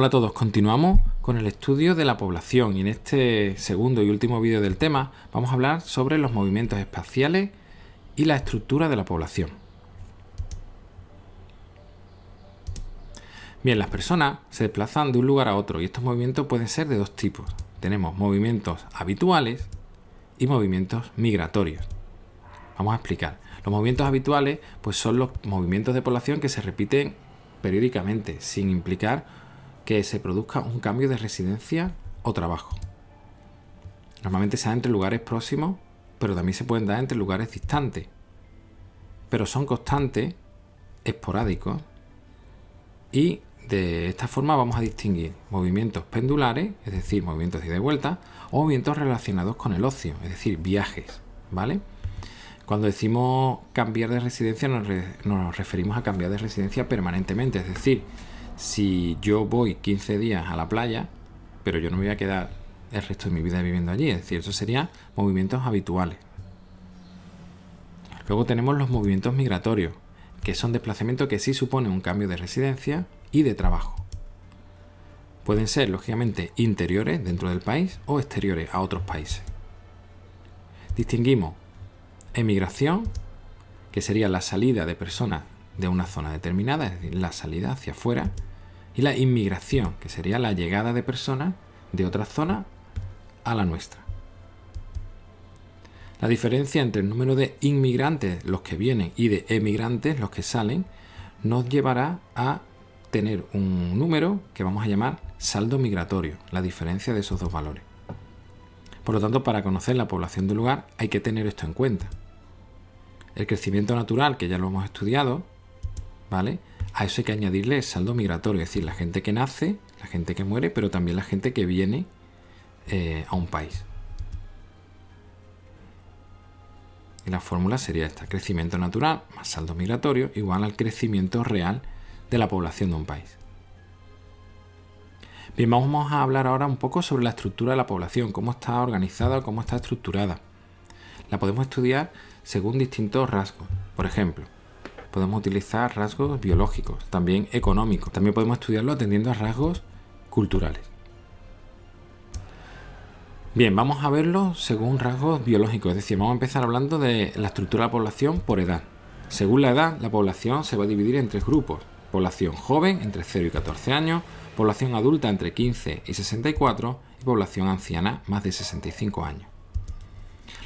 Hola a todos, continuamos con el estudio de la población y en este segundo y último vídeo del tema vamos a hablar sobre los movimientos espaciales y la estructura de la población. Bien, las personas se desplazan de un lugar a otro y estos movimientos pueden ser de dos tipos. Tenemos movimientos habituales y movimientos migratorios. Vamos a explicar. Los movimientos habituales pues son los movimientos de población que se repiten periódicamente sin implicar que se produzca un cambio de residencia o trabajo. Normalmente se da entre lugares próximos, pero también se pueden dar entre lugares distantes. Pero son constantes, esporádicos, y de esta forma vamos a distinguir movimientos pendulares, es decir, movimientos de ida y vuelta, o movimientos relacionados con el ocio, es decir, viajes, ¿vale? Cuando decimos cambiar de residencia nos referimos a cambiar de residencia permanentemente, es decir, si yo voy 15 días a la playa, pero yo no me voy a quedar el resto de mi vida viviendo allí, es decir, eso serían movimientos habituales. Luego tenemos los movimientos migratorios, que son desplazamientos que sí suponen un cambio de residencia y de trabajo. Pueden ser, lógicamente, interiores dentro del país o exteriores a otros países. Distinguimos emigración, que sería la salida de personas de una zona determinada, es decir, la salida hacia afuera, y la inmigración, que sería la llegada de personas de otra zona a la nuestra. La diferencia entre el número de inmigrantes, los que vienen, y de emigrantes, los que salen, nos llevará a tener un número que vamos a llamar saldo migratorio, la diferencia de esos dos valores. Por lo tanto, para conocer la población del lugar hay que tener esto en cuenta. El crecimiento natural, que ya lo hemos estudiado, ¿vale? A eso hay que añadirle el saldo migratorio, es decir, la gente que nace, la gente que muere, pero también la gente que viene a un país. Y la fórmula sería esta: crecimiento natural más saldo migratorio igual al crecimiento real de la población de un país. Bien, vamos a hablar ahora un poco sobre la estructura de la población, cómo está organizada, cómo está estructurada. La podemos estudiar según distintos rasgos. Por ejemplo, podemos utilizar rasgos biológicos, también económicos. También podemos estudiarlo atendiendo a rasgos culturales. Bien, vamos a verlo según rasgos biológicos, es decir, vamos a empezar hablando de la estructura de la población por edad. Según la edad, la población se va a dividir en tres grupos: población joven entre 0 y 14 años, población adulta entre 15 y 64 y población anciana más de 65 años.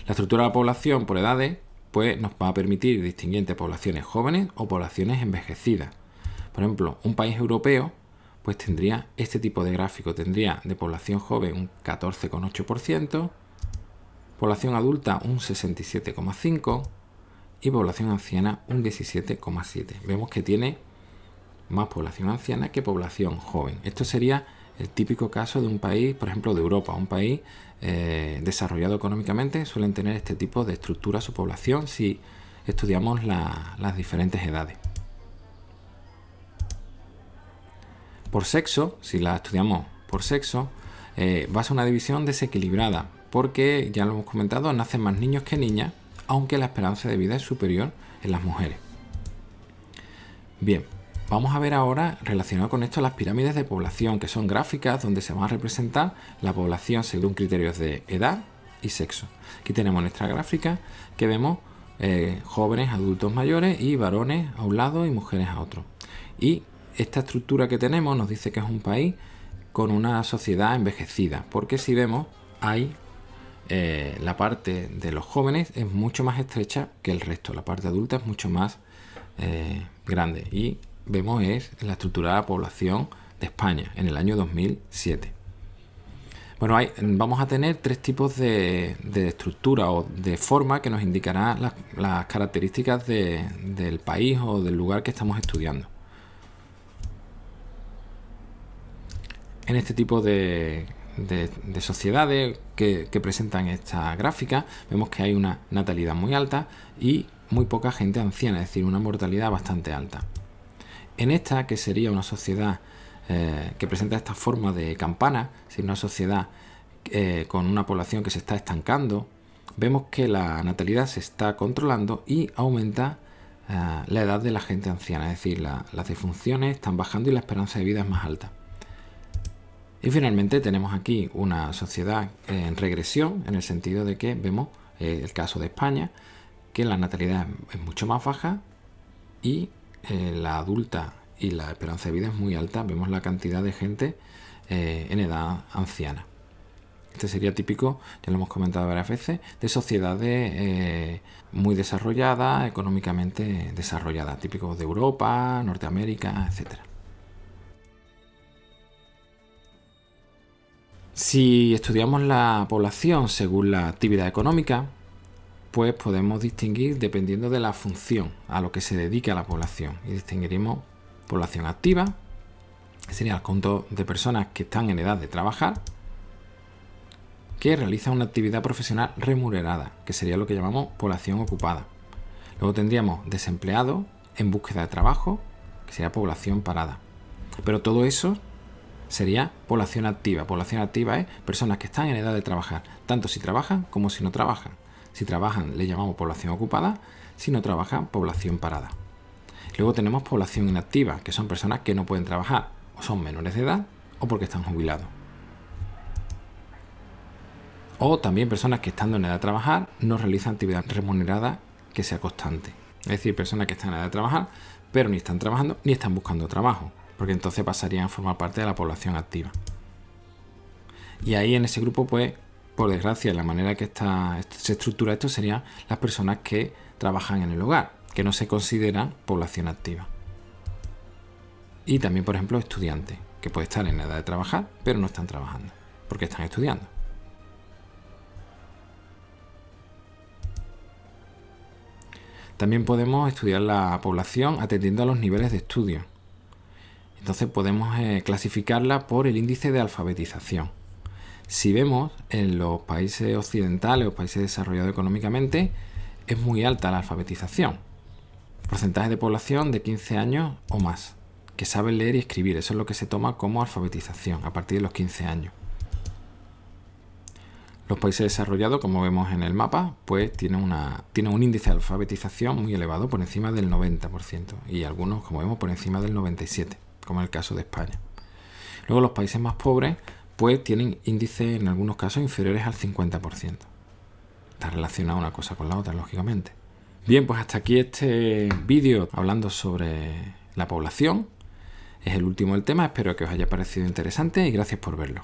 La estructura de la población por edades pues nos va a permitir distinguir entre poblaciones jóvenes o poblaciones envejecidas. Por ejemplo, un país europeo pues tendría este tipo de gráfico, tendría de población joven un 14,8%, población adulta un 67,5% y población anciana un 17,7%. Vemos que tiene más población anciana que población joven. Esto sería el típico caso de un país, por ejemplo, de Europa, un país desarrollado económicamente. Suelen tener este tipo de estructura su población si estudiamos las diferentes edades. Por sexo, si la estudiamos por sexo, va a ser una división desequilibrada, porque ya lo hemos comentado, nacen más niños que niñas, aunque la esperanza de vida es superior en las mujeres. Bien, vamos a ver ahora, relacionado con esto, las pirámides de población, que son gráficas donde se va a representar la población según criterios de edad y sexo. Aquí tenemos nuestra gráfica que vemos jóvenes, adultos mayores y varones a un lado y mujeres a otro. Y esta estructura que tenemos nos dice que es un país con una sociedad envejecida, porque si vemos, la parte de los jóvenes es mucho más estrecha que el resto, la parte adulta es mucho más grande, y vemos es la estructura de la población de España en el año 2007. Bueno, vamos a tener tres tipos de estructura o de forma que nos indicará las características del país o del lugar que estamos estudiando. En este tipo de sociedades que presentan esta gráfica, vemos que hay una natalidad muy alta y muy poca gente anciana, es decir, una mortalidad bastante alta. En esta, que sería una sociedad que presenta esta forma de campana, es una sociedad con una población que se está estancando, vemos que la natalidad se está controlando y aumenta la edad de la gente anciana, es decir, las defunciones están bajando y la esperanza de vida es más alta. Y finalmente tenemos aquí una sociedad en regresión, en el sentido de que vemos el caso de España, que la natalidad es mucho más baja y la adulta y la esperanza de vida es muy alta. Vemos la cantidad de gente en edad anciana. Este sería típico, ya lo hemos comentado varias veces, de sociedades muy desarrolladas, económicamente desarrolladas, típicos de Europa, Norteamérica, etc. Si estudiamos la población según la actividad económica, pues podemos distinguir dependiendo de la función a lo que se dedica la población. Y distinguiremos población activa, que sería el conjunto de personas que están en edad de trabajar, que realiza una actividad profesional remunerada, que sería lo que llamamos población ocupada. Luego tendríamos desempleados en búsqueda de trabajo, que sería población parada. Pero todo eso sería población activa. Población activa es personas que están en edad de trabajar, tanto si trabajan como si no trabajan. Si trabajan le llamamos población ocupada, si no trabajan, población parada. Luego tenemos población inactiva, que son personas que no pueden trabajar, o son menores de edad, o porque están jubilados. O también personas que estando en edad de trabajar no realizan actividad remunerada que sea constante. Es decir, personas que están en edad de trabajar, pero ni están trabajando ni están buscando trabajo, porque entonces pasarían a formar parte de la población activa. Y ahí en ese grupo, pues, por desgracia, la manera que se estructura esto serían las personas que trabajan en el hogar, que no se consideran población activa. Y también, por ejemplo, estudiantes, que pueden estar en edad de trabajar, pero no están trabajando, porque están estudiando. También podemos estudiar la población atendiendo a los niveles de estudio. Entonces podemos clasificarla por el índice de alfabetización. Si vemos en los países occidentales o países desarrollados económicamente, es muy alta la alfabetización. Porcentaje de población de 15 años o más, que saben leer y escribir. Eso es lo que se toma como alfabetización a partir de los 15 años. Los países desarrollados, como vemos en el mapa, pues tienen un índice de alfabetización muy elevado, por encima del 90%, y algunos, como vemos, por encima del 97%, como es el caso de España. Luego los países más pobres, pues tienen índices en algunos casos inferiores al 50%. Está relacionada una cosa con la otra, lógicamente. Bien, pues hasta aquí este vídeo hablando sobre la población. Es el último del tema, espero que os haya parecido interesante y gracias por verlo.